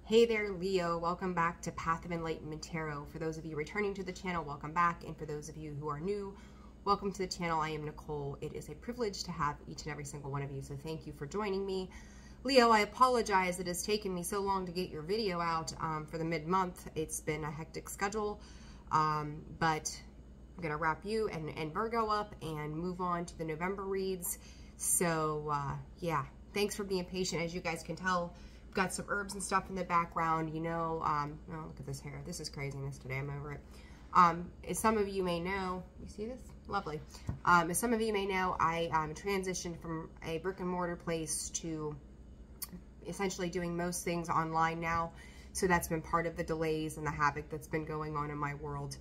Hey there, Leo. Welcome back to Path of Enlightenment Tarot. For those of you returning to the channel, welcome back. And for those of you who are new, welcome to the channel. I am Nicole. It is a privilege to have each and every single one of you, so thank you for joining me. Leo, I apologize it has taken me so long to get your video out for the mid-month. It's been a hectic schedule, but I'm going to wrap you and Virgo up and move on to the November reads. So, yeah, thanks for being patient. As you guys can tell, I've got some herbs and stuff in the background, you know. Oh, look at this hair. This is craziness today. I'm over it. As some of you may know, you see this? Lovely. As some of you may know, I transitioned from a brick and mortar place to essentially doing most things online now. So that's been part of the delays and the havoc that's been going on in my world.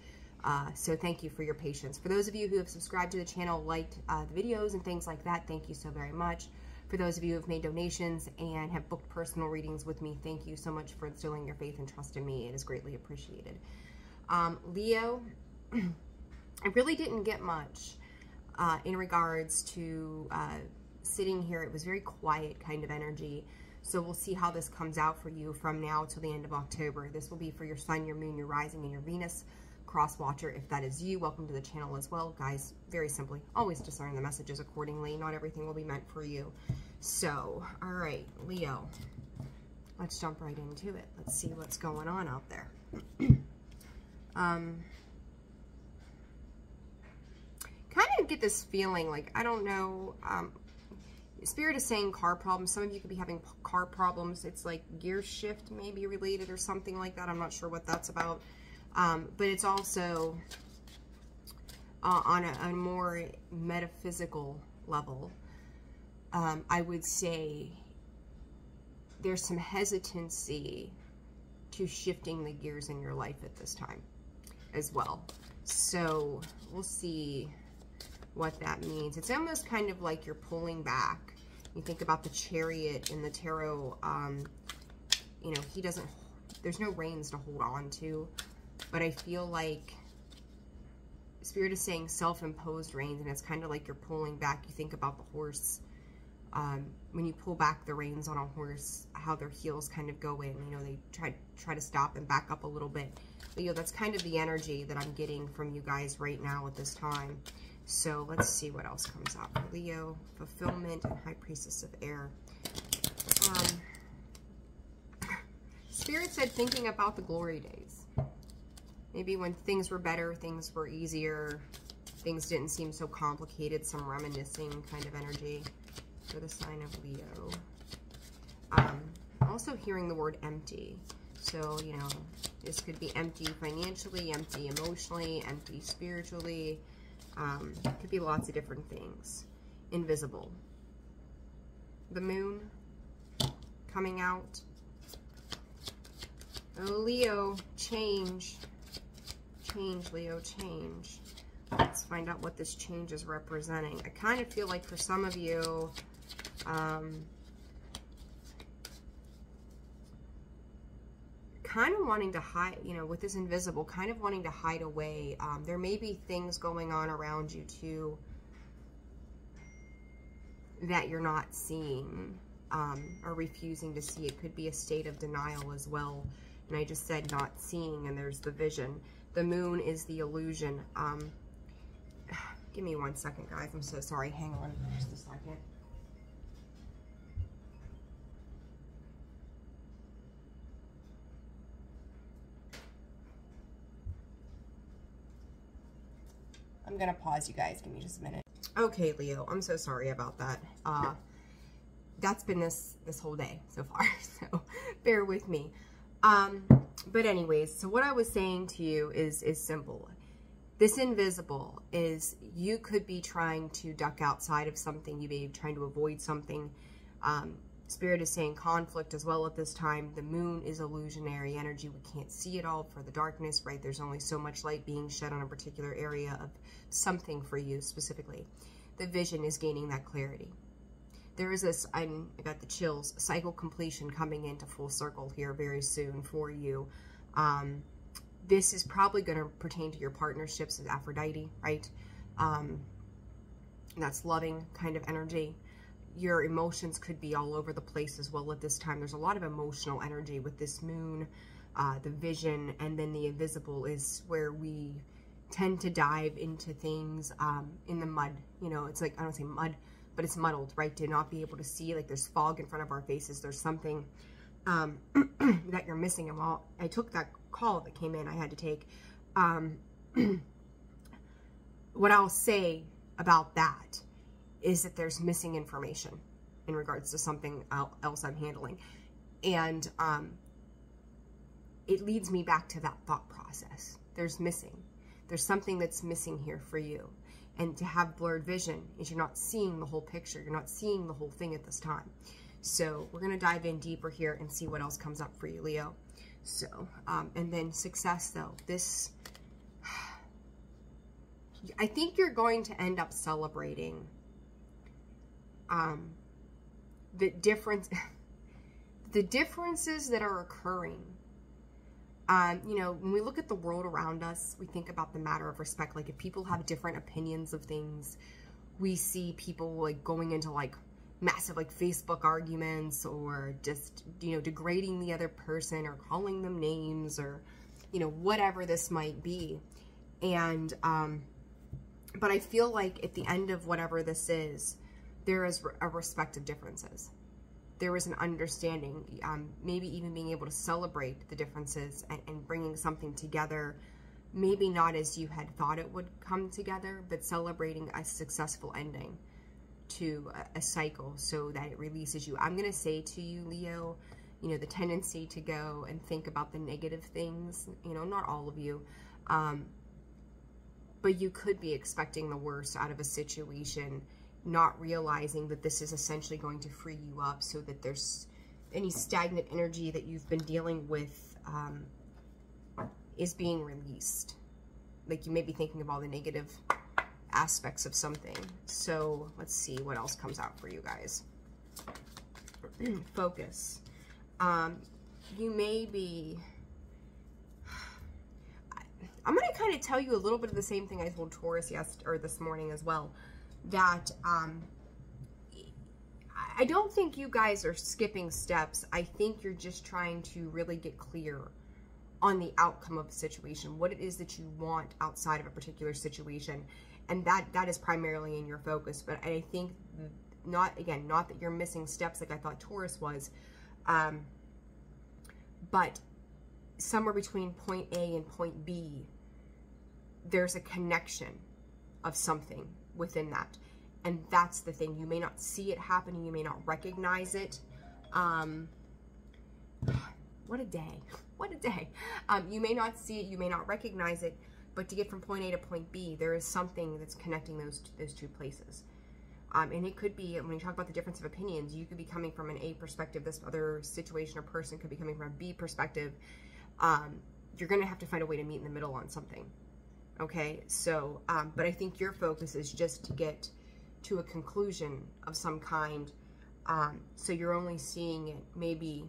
So thank you for your patience. For those of you who have subscribed to the channel, liked the videos and things like that, thank you so very much. For those of you who have made donations and have booked personal readings with me, thank you so much for instilling your faith and trust in me. It is greatly appreciated. Leo, I really didn't get much in regards to sitting here. It was very quiet kind of energy. So we'll see how this comes out for you from now till the end of October. This will be for your sun, your moon, your rising, and your Venus cross watcher. If that is you, welcome to the channel as well. Guys, very simply, always discern the messages accordingly. Not everything will be meant for you. So, all right, Leo, let's jump right into it. Let's see what's going on out there. Kind of get this feeling like, I don't know, Spirit is saying car problems. Some of you could be having car problems. It's like gear shift maybe related or something like that. I'm not sure what that's about. But it's also on a more metaphysical level. I would say there's some hesitancy to shifting the gears in your life at this time as well. So we'll see what that means. It's almost kind of like you're pulling back. You think about the Chariot in the tarot, you know, there's no reins to hold on to, but I feel like Spirit is saying self-imposed reins, and it's kind of like you're pulling back. You think about the horse, when you pull back the reins on a horse, how their heels kind of go in, you know, they try to stop and back up a little bit. Leo, that's kind of the energy that I'm getting from you guys right now at this time. So let's see what else comes out for Leo. Fulfillment and High Priestess of Air. Spirit said thinking about the glory days. Maybe when things were better, things were easier, things didn't seem so complicated, some reminiscing kind of energy for the sign of Leo. Also hearing the word empty. So, you know, this could be empty financially, empty emotionally, empty spiritually. Could be lots of different things. Invisible. The moon coming out. Oh, Leo, change. Change, Leo, change. Let's find out what this change is representing. I kind of feel like for some of you, kind of wanting to hide, you know, with this invisible, kind of wanting to hide away. There may be things going on around you too that you're not seeing or refusing to see. It could be a state of denial as well. And I just said not seeing, and there's the vision. The moon is the illusion. Give me 1 second, guys. I'm so sorry. Hang on just a second. I'm going to pause you guys. Give me just a minute. Okay, Leo, I'm so sorry about that. That's been this whole day so far, so bear with me. But anyways, so what I was saying to you is simple. This invisible is, you could be trying to duck outside of something. You may be trying to avoid something. Spirit is saying conflict as well at this time. The moon is illusionary energy. We can't see it all for the darkness, right? There's only so much light being shed on a particular area of something for you specifically. The vision is gaining that clarity. There is this, I got the chills, cycle completion coming into full circle here very soon for you. This is probably going to pertain to your partnerships with Aphrodite, right? That's loving kind of energy. your emotions could be all over the place as well at this time. There's a lot of emotional energy with this moon, the vision, and then the invisible is where we tend to dive into things in the mud. You know, it's like, I don't say mud, but it's muddled, right? To not be able to see, like there's fog in front of our faces. There's something that you're missing. And while I took that call that came in, I had to take, what I'll say about that is that there's missing information in regards to something else I'm handling. And it leads me back to that thought process. There's something that's missing here for you. And to have blurred vision is you're not seeing the whole picture. You're not seeing the whole thing at this time. So we're going to dive in deeper here and see what else comes up for you, Leo. So, and then success though. This, I think you're going to end up celebrating the differences that are occurring. You know, when we look at the world around us, we think about the matter of respect. Like if people have different opinions of things, we see people like going into like massive like Facebook arguments, or just, you know, degrading the other person or calling them names, or, you know, whatever this might be. And, but I feel like at the end of whatever this is, there is a respect of differences. There is an understanding, maybe even being able to celebrate the differences and bringing something together, maybe not as you had thought it would come together, but celebrating a successful ending to a cycle so that it releases you. I'm going to say to you, Leo, you know, the tendency to go and think about the negative things, you know, not all of you, but you could be expecting the worst out of a situation, not realizing that this is essentially going to free you up so that there's any stagnant energy that you've been dealing with is being released. Like you may be thinking of all the negative aspects of something. So let's see what else comes out for you guys. Focus. You may be... I'm going to kind of tell you a little bit of the same thing I told Taurus this morning as well. That I don't think you guys are skipping steps. I think you're just trying to really get clear on the outcome of a situation, what it is that you want outside of a particular situation, and that is primarily in your focus. But I think not that you're missing steps like I thought Taurus was, but somewhere between point A and point B, there's a connection of something within that. And that's the thing. You may not see it happening. You may not recognize it. What a day. What a day. You may not see it. You may not recognize it. But to get from point A to point B, there is something that's connecting those two places. And it could be, when you talk about the difference of opinions, you could be coming from an A perspective. This other situation or person could be coming from a B perspective. You're going to have to find a way to meet in the middle on something. Okay, so, but I think your focus is just to get to a conclusion of some kind. So you're only seeing it maybe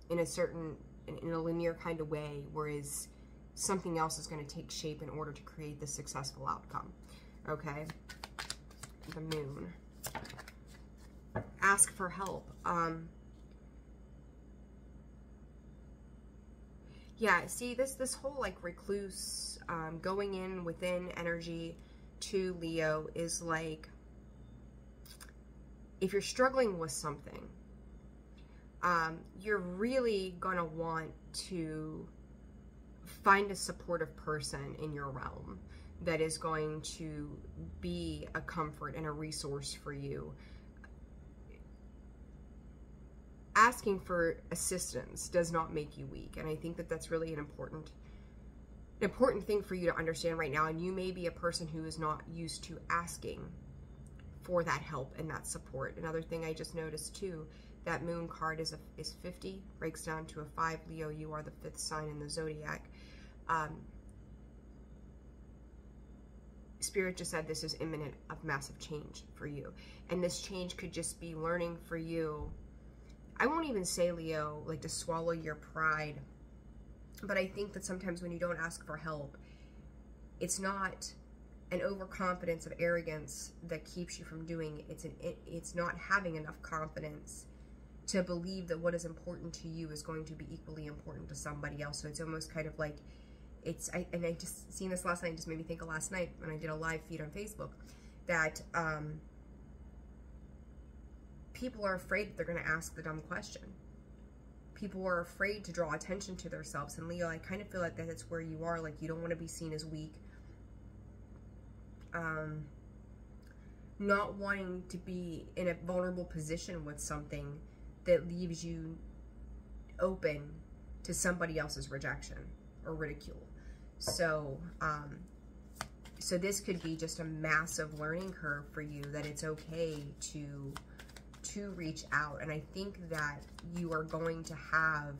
in a linear kind of way, whereas something else is going to take shape in order to create the successful outcome. Okay, the moon. Ask for help. Yeah, see, this whole like recluse, going in within energy to Leo is like, if you're struggling with something, you're really going to want to find a supportive person in your realm that is going to be a comfort and a resource for you. Asking for assistance does not make you weak, and I think that that's really an important thing for you to understand right now. And you may be a person who is not used to asking for that help and that support. Another thing I just noticed too, that moon card is 50, breaks down to a 5. Leo, you are the 5th sign in the zodiac. Spirit just said this is imminent of massive change for you, and this change could just be learning for you. I won't even say, Leo, like to swallow your pride, but I think that sometimes when you don't ask for help, it's not an overconfidence of arrogance that keeps you from doing it. It's not having enough confidence to believe that what is important to you is going to be equally important to somebody else. So it's almost kind of like, and I just seen this last night, it just made me think of last night when I did a live feed on Facebook, that people are afraid that they're going to ask the dumb question. People are afraid to draw attention to themselves. And Leo, I kind of feel like that's where you are. Like, you don't want to be seen as weak. Not wanting to be in a vulnerable position with something that leaves you open to somebody else's rejection or ridicule. So, so this could be just a massive learning curve for you, that it's okay to reach out. And I think that you are going to have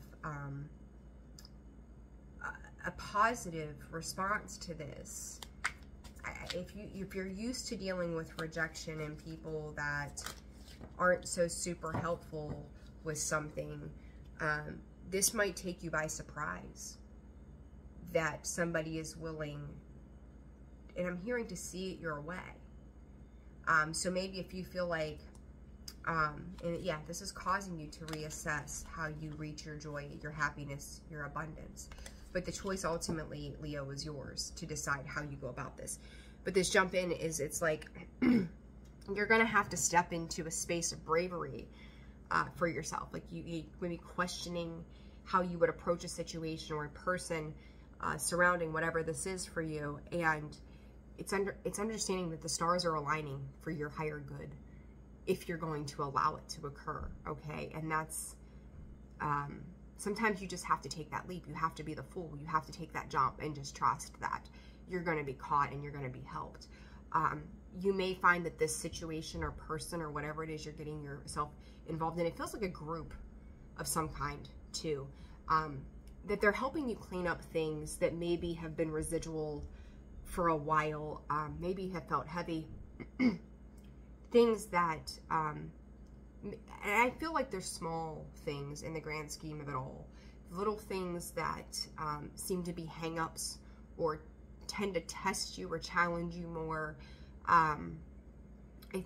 a positive response to this. If you're used to dealing with rejection and people that aren't so super helpful with something, this might take you by surprise that somebody is willing, and I'm hearing, to see it your way. So maybe if you feel like, and yeah, this is causing you to reassess how you reach your joy, your happiness, your abundance. But the choice ultimately, Leo, is yours to decide how you go about this. But this jump in is, it's like you're going to have to step into a space of bravery for yourself. Like you maybe questioning how you would approach a situation or a person surrounding whatever this is for you. And it's understanding that the stars are aligning for your higher good if you're going to allow it to occur, okay? And that's, sometimes you just have to take that leap. You have to be the fool. You have to take that jump and just trust that you're going to be caught and you're going to be helped. You may find that this situation or person or whatever it is you're getting yourself involved in, it feels like a group of some kind too, that they're helping you clean up things that maybe have been residual for a while, maybe have felt heavy, things that, and I feel like they're small things in the grand scheme of it all, little things that seem to be hang-ups or tend to test you or challenge you more. I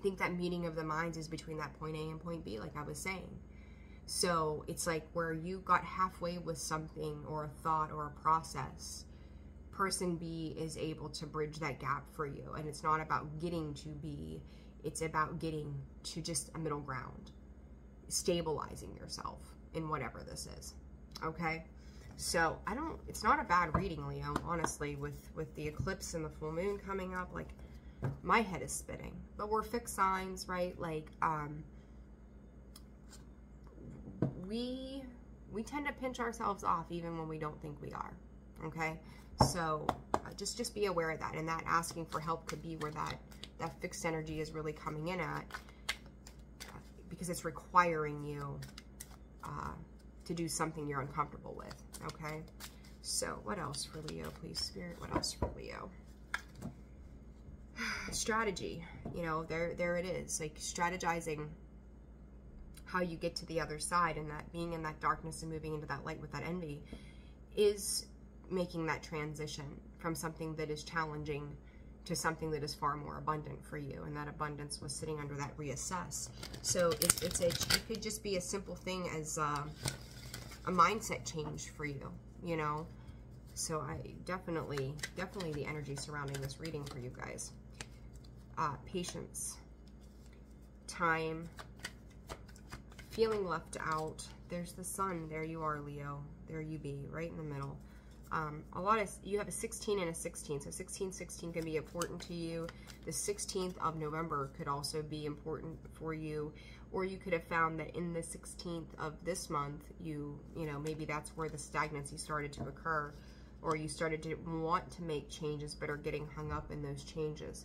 think that meeting of the minds is between that point A and point B, like I was saying. So it's like where you got halfway with something or a thought or a process, person B is able to bridge that gap for you. And it's not about getting to B, it's about getting to just a middle ground, stabilizing yourself in whatever this is, okay? So it's not a bad reading, Leo, honestly, with the eclipse and the full moon coming up. Like, my head is spinning, but we're fixed signs, right? Like, we tend to pinch ourselves off even when we don't think we are, okay? So just be aware of that, and that asking for help could be where that fixed energy is really coming in at, because it's requiring you to do something you're uncomfortable with, okay? So what else for Leo, please, Spirit? What else for Leo? Strategy, you know, there it is, like strategizing how you get to the other side, and that being in that darkness and moving into that light with that envy is making that transition from something that is challenging to something that is far more abundant for you. And that abundance was sitting under that reassess. So it could just be a simple thing as a mindset change for you, you know? So I definitely the energy surrounding this reading for you guys. Patience, time, feeling left out. There's the sun. There you are, Leo. There you be, right in the middle. You have a 16 and a 16, so 16 can be important to you. The 16th of November could also be important for you, or you could have found that in the 16th of this month, you know, maybe that's where the stagnancy started to occur, or you started to want to make changes but are getting hung up in those changes.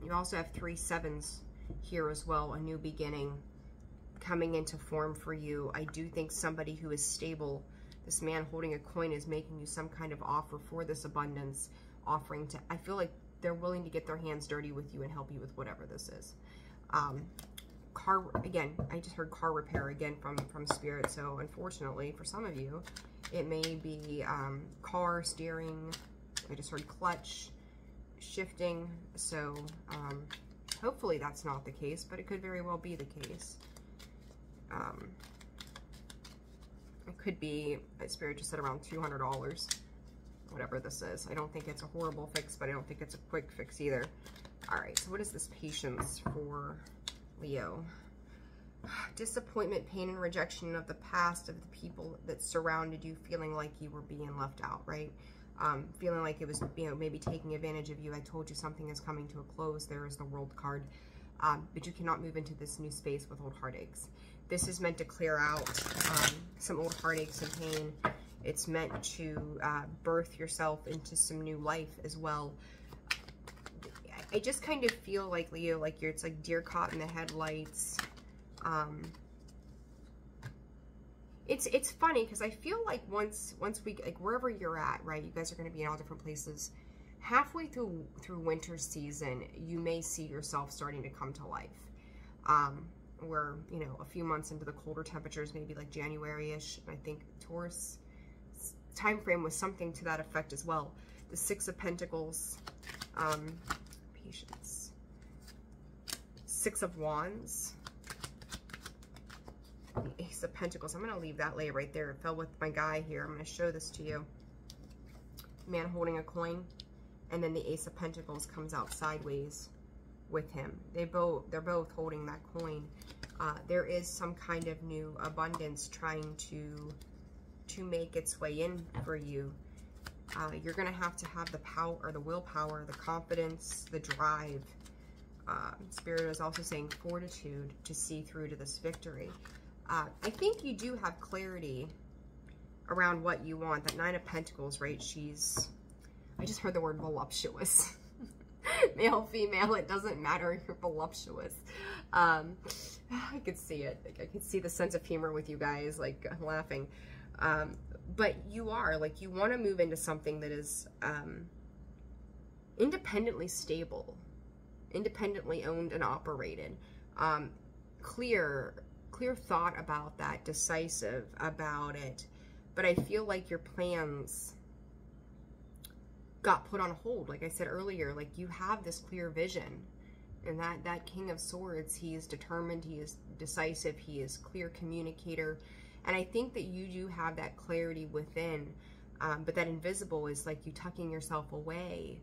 You also have 3 7s here as well, a new beginning coming into form for you. I do think somebody who is stable, this man holding a coin, is making you some kind of offer for this abundance, offering to, I feel like they're willing to get their hands dirty with you and help you with whatever this is. Car, again, I just heard car repair again from Spirit. So unfortunately for some of you, it may be car, steering, I just heard clutch, shifting. So hopefully that's not the case, but it could very well be the case. It could be, Spirit just said around $200, whatever this is. I don't think it's a horrible fix, but I don't think it's a quick fix either. All right, so what is this patience for Leo? Disappointment, pain, and rejection of the past, of the people that surrounded you, feeling like you were being left out, right? Feeling like it was, you know, maybe taking advantage of you. I told you something is coming to a close. There is the World card. But you cannot move into this new space with old heartaches. This is meant to clear out some old heartaches and pain. It's meant to birth yourself into some new life as well. I just kind of feel like, Leo, like it's like deer caught in the headlights. It's funny because I feel like once we, like wherever you're at, right, you guys are going to be in all different places. Halfway through winter season, you may see yourself starting to come to life. Where, you know, a few months into the colder temperatures, maybe like January-ish, I think Taurus time frame was something to that effect as well. The Six of Pentacles, patience, Six of Wands, the Ace of Pentacles. I'm going to leave that lay right there. It fell with my guy here. I'm going to show this to you. Man holding a coin, and then the Ace of Pentacles comes out sideways with him. They're both holding that coin. There is some kind of new abundance trying to make its way in for you. You're going to have the power, or the willpower, the confidence, the drive. Spirit is also saying fortitude to see through to this victory. I think you do have clarity around what you want. That Nine of Pentacles, right? I just heard the word voluptuous. Male, female, it doesn't matter. You're voluptuous. I could see it. Like, I could see the sense of humor with you guys, like laughing. But you are, like, you want to move into something that is independently stable, independently owned and operated. Clear thought about that, decisive about it. But I feel like your plans got put on hold. Like I said earlier, like you have this clear vision, and that King of Swords, he is determined, he is decisive, he is clear communicator, and I think that you do have that clarity within, but that invisible is like you tucking yourself away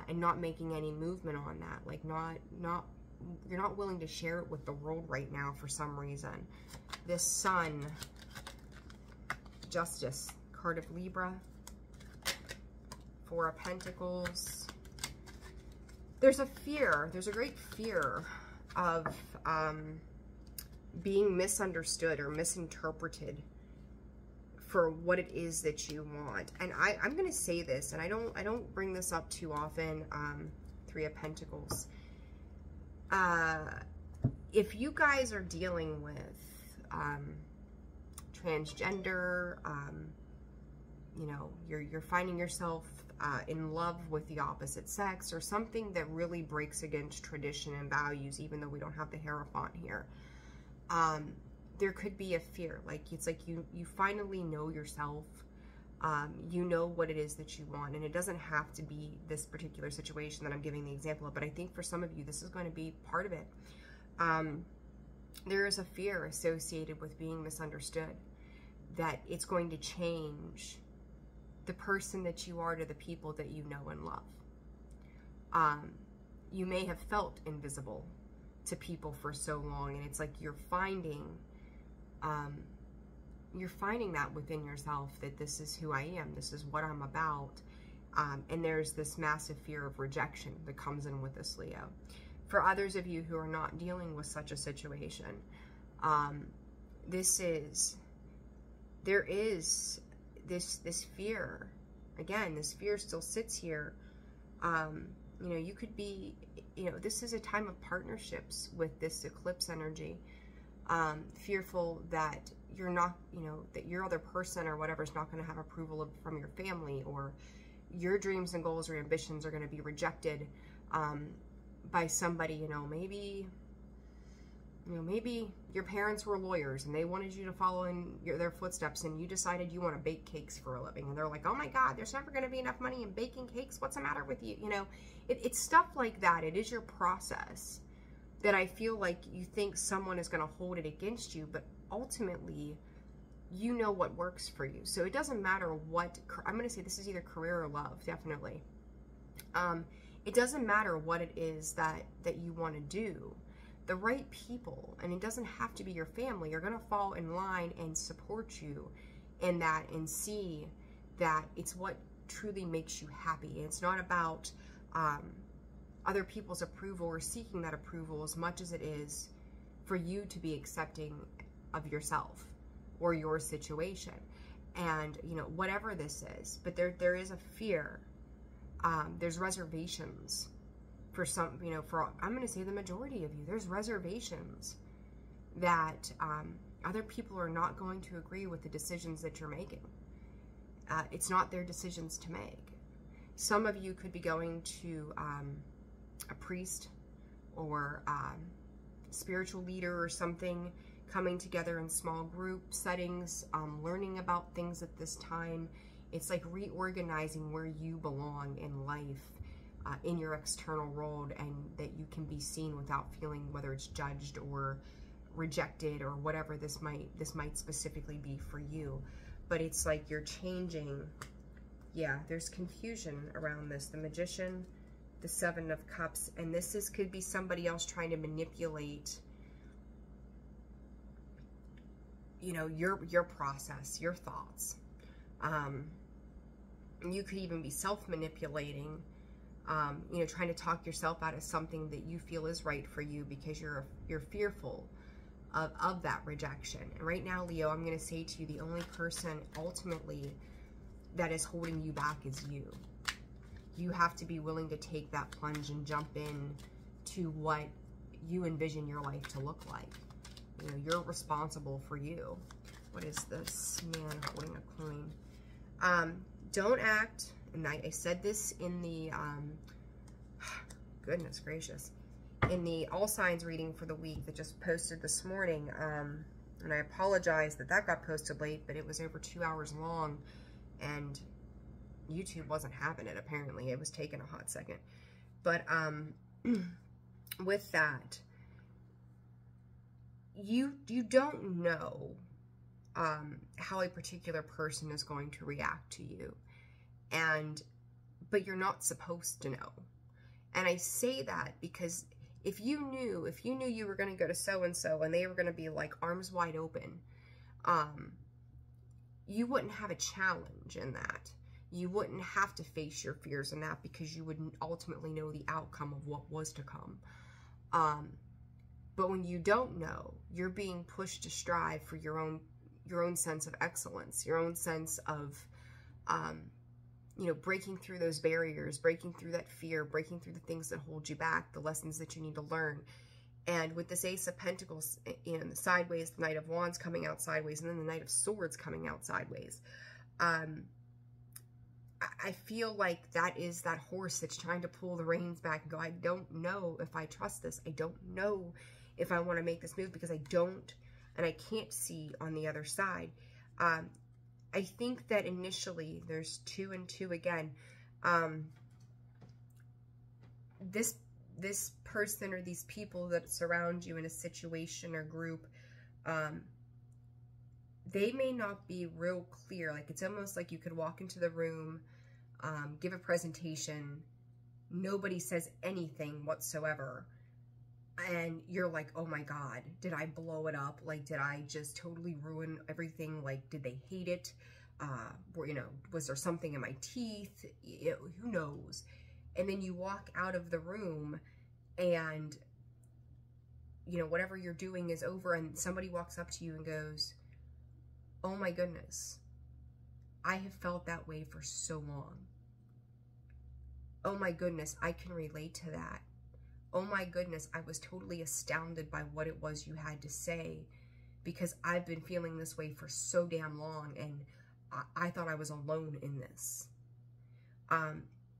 and not making any movement on that, like you're not willing to share it with the world right now for some reason. This Sun, Justice, card of Libra, Four of Pentacles. There's a fear, there's a great fear of being misunderstood or misinterpreted for what it is that you want. And I'm going to say this, and I don't bring this up too often, Three of Pentacles. If you guys are dealing with transgender, you know, you're finding yourself in love with the opposite sex, or something that really breaks against tradition and values, even though we don't have the Hierophant here, there could be a fear. Like it's like you finally know yourself, you know what it is that you want, and it doesn't have to be this particular situation that I'm giving the example of, but I think for some of you this is going to be part of it. There is a fear associated with being misunderstood, that it's going to change the person that you are to the people that you know and love. You may have felt invisible to people for so long, and it's like you're finding that within yourself, that this is who I am, this is what I'm about, and there's this massive fear of rejection that comes in with this, Leo. For others of you who are not dealing with such a situation, there is this fear. Again, this fear still sits here. You know, you could be, you know, this is a time of partnerships with this eclipse energy. Fearful that you're not, you know, that your other person or whatever is not going to have approval from your family, or your dreams and goals or ambitions are going to be rejected by somebody, you know, maybe You know, maybe your parents were lawyers and they wanted you to follow in their footsteps, and you decided you want to bake cakes for a living, and they're like, oh my God, there's never going to be enough money in baking cakes. What's the matter with you? You know, it's stuff like that. It is your process that I feel like you think someone is going to hold it against you, but ultimately you know what works for you. So it doesn't matter what, I'm going to say this is either career or love, definitely. It doesn't matter what it is that you want to do. The right people, and it doesn't have to be your family, are going to fall in line and support you in that and see that it's what truly makes you happy. And it's not about other people's approval or seeking that approval as much as it is for you to be accepting of yourself or your situation. And, you know, whatever this is, but there is a fear. There's reservations for some, you know, for, I'm going to say the majority of you, there's reservations that other people are not going to agree with the decisions that you're making. It's not their decisions to make. Some of you could be going to a priest or spiritual leader or something, coming together in small group settings, learning about things at this time. It's like reorganizing where you belong in life, in your external world, and that you can be seen without feeling whether it's judged or rejected or whatever this might specifically be for you. But it's like you're changing. Yeah, there's confusion around this. The Magician, the Seven of Cups, and this could be somebody else trying to manipulate, you know, your process, your thoughts. You could even be self-manipulating, you know, trying to talk yourself out of something that you feel is right for you because you're fearful of that rejection. And right now, Leo, I'm going to say to you, the only person ultimately that is holding you back is you. You have to be willing to take that plunge and jump in to what you envision your life to look like. You know, you're responsible for you. What is this man holding a coin? Don't act, and I said this in the, goodness gracious, in the All Signs reading for the week that just posted this morning, and I apologize that got posted late, but it was over 2 hours long, and YouTube wasn't having it, apparently. It was taking a hot second. But with that, you don't know how a particular person is going to react to you, but you're not supposed to know. And I say that because if you knew you were going to go to so-and-so and they were going to be like arms wide open, you wouldn't have a challenge in that. You wouldn't have to face your fears in that because you would ultimately know the outcome of what was to come. But when you don't know, you're being pushed to strive for your own sense of excellence, your own sense of, you know, breaking through those barriers, breaking through that fear, breaking through the things that hold you back, the lessons that you need to learn. And with this Ace of Pentacles in the sideways, the Knight of Wands coming out sideways, and then the Knight of Swords coming out sideways, I feel like that is that horse that's trying to pull the reins back and go, I don't know if I trust this. I don't know if I want to make this move because I don't, and I can't see on the other side. I think that initially there's 2 and 2 again. This person or these people that surround you in a situation or group, they may not be real clear. Like, it's almost like you could walk into the room, give a presentation, nobody says anything whatsoever, and you're like, oh my God, did I blow it up? Like, did I just totally ruin everything? Like, did they hate it? Or, you know, was there something in my teeth? You know, who knows? And then you walk out of the room and, you know, whatever you're doing is over, and somebody walks up to you and goes, oh my goodness, I have felt that way for so long. Oh my goodness, I can relate to that. Oh my goodness, I was totally astounded by what it was you had to say because I've been feeling this way for so damn long, and I thought I was alone in this.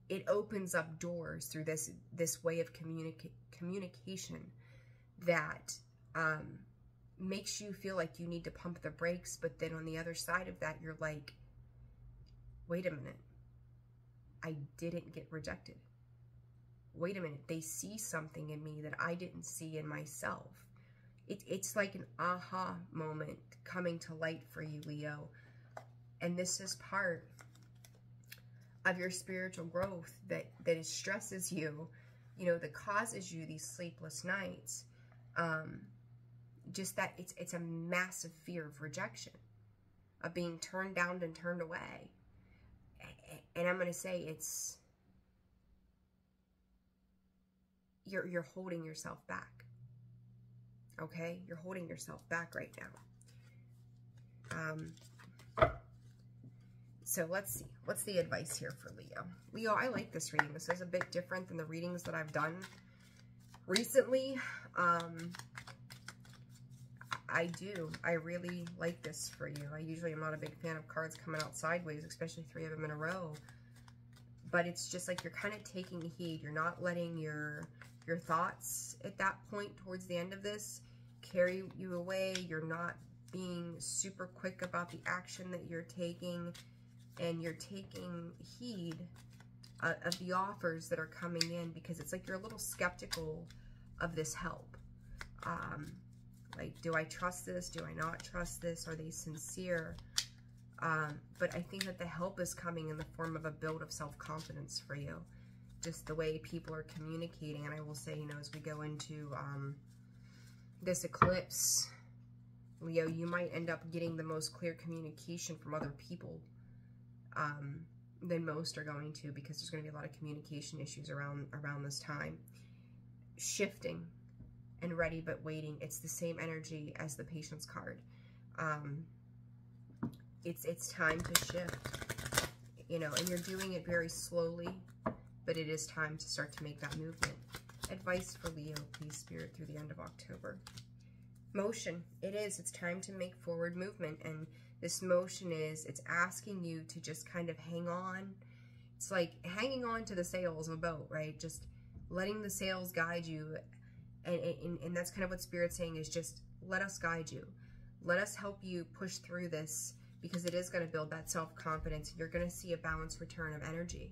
It opens up doors through this way of communication that makes you feel like you need to pump the brakes, but then on the other side of that, you're like, wait a minute, I didn't get rejected. Wait a minute, they see something in me that I didn't see in myself. It's like an aha moment coming to light for you, Leo. And this is part of your spiritual growth that stresses you, you know, that causes you these sleepless nights. Just that it's a massive fear of rejection, of being turned down and turned away. And I'm going to say it's, you're holding yourself back. Okay? You're holding yourself back right now. So let's see. What's the advice here for Leo? Leo, I like this reading. This is a bit different than the readings that I've done recently. I do. I really like this for you. I usually am not a big fan of cards coming out sideways, especially 3 of them in a row. But it's just like you're kind of taking heed. You're not letting your thoughts at that point towards the end of this carry you away. You're not being super quick about the action that you're taking. And you're taking heed of the offers that are coming in, because it's like you're a little skeptical of this help. Like, do I trust this? Do I not trust this? Are they sincere? But I think that the help is coming in the form of a build of self-confidence for you. Just the way people are communicating. And I will say, you know, as we go into this eclipse, Leo, you might end up getting the most clear communication from other people than most are going to, because there's going to be a lot of communication issues around this time. Shifting and ready but waiting. It's the same energy as the Patience card. It's time to shift, you know, and you're doing it very slowly, but it is time to start to make that movement. Advice for Leo, please, Spirit, through the end of October. Motion. It is. It's time to make forward movement, and this motion it's asking you to just kind of hang on. It's like hanging on to the sails of a boat, right? Just letting the sails guide you. And that's kind of what Spirit's saying, is just let us guide you. Let us help you push through this, because it is going to build that self-confidence. You're going to see a balanced return of energy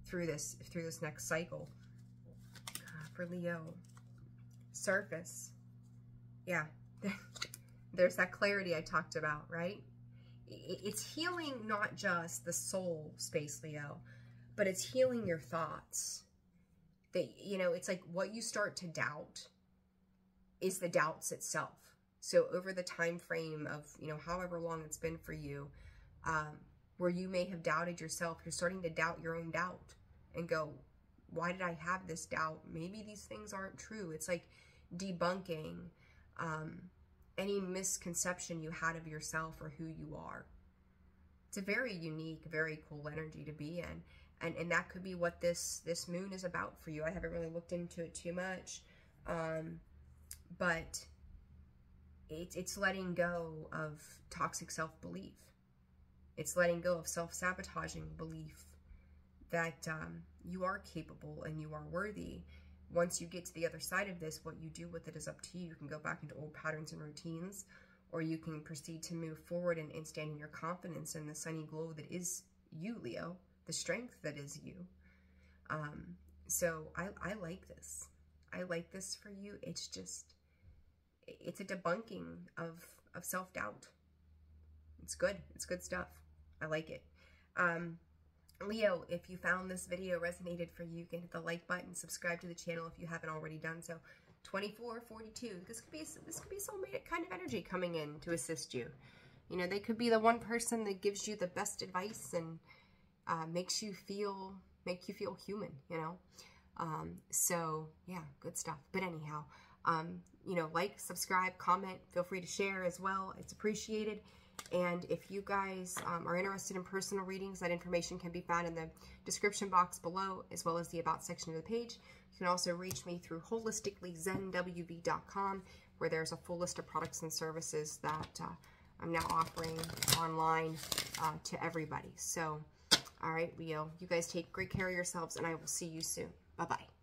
through this next cycle. For Leo, surface. Yeah, there's that clarity I talked about, right? It's healing not just the soul space, Leo, but it's healing your thoughts. That, you know, it's like what you start to doubt is the doubts itself. So over the time frame of, you know, however long it's been for you, where you may have doubted yourself, you're starting to doubt your own doubt and go, why did I have this doubt? Maybe these things aren't true. It's like debunking any misconception you had of yourself or who you are. It's a very unique, very cool energy to be in. And that could be what this moon is about for you. I haven't really looked into it too much. But it's letting go of toxic self-belief. It's letting go of self-sabotaging belief that you are capable and you are worthy. Once you get to the other side of this, what you do with it is up to you. You can go back into old patterns and routines, or you can proceed to move forward and stand in your confidence and the sunny glow that is you, Leo. The strength that is you. So I like this. I like this for you. It's just, it's a debunking of self-doubt. It's good. It's good stuff. I like it. Leo, if you found this video resonated for you, you can hit the like button, subscribe to the channel if you haven't already done so. 2442. This could be soulmate kind of energy coming in to assist you. You know, they could be the one person that gives you the best advice and makes you feel human, you know. So yeah, good stuff. But anyhow, you know, like, subscribe, comment, feel free to share as well. It's appreciated. And if you guys are interested in personal readings, that information can be found in the description box below, as well as the About section of the page. You can also reach me through holisticallyzenwv.com, where there's a full list of products and services that I'm now offering online to everybody. So, all right, Leo, you guys take great care of yourselves, and I will see you soon. Bye-bye.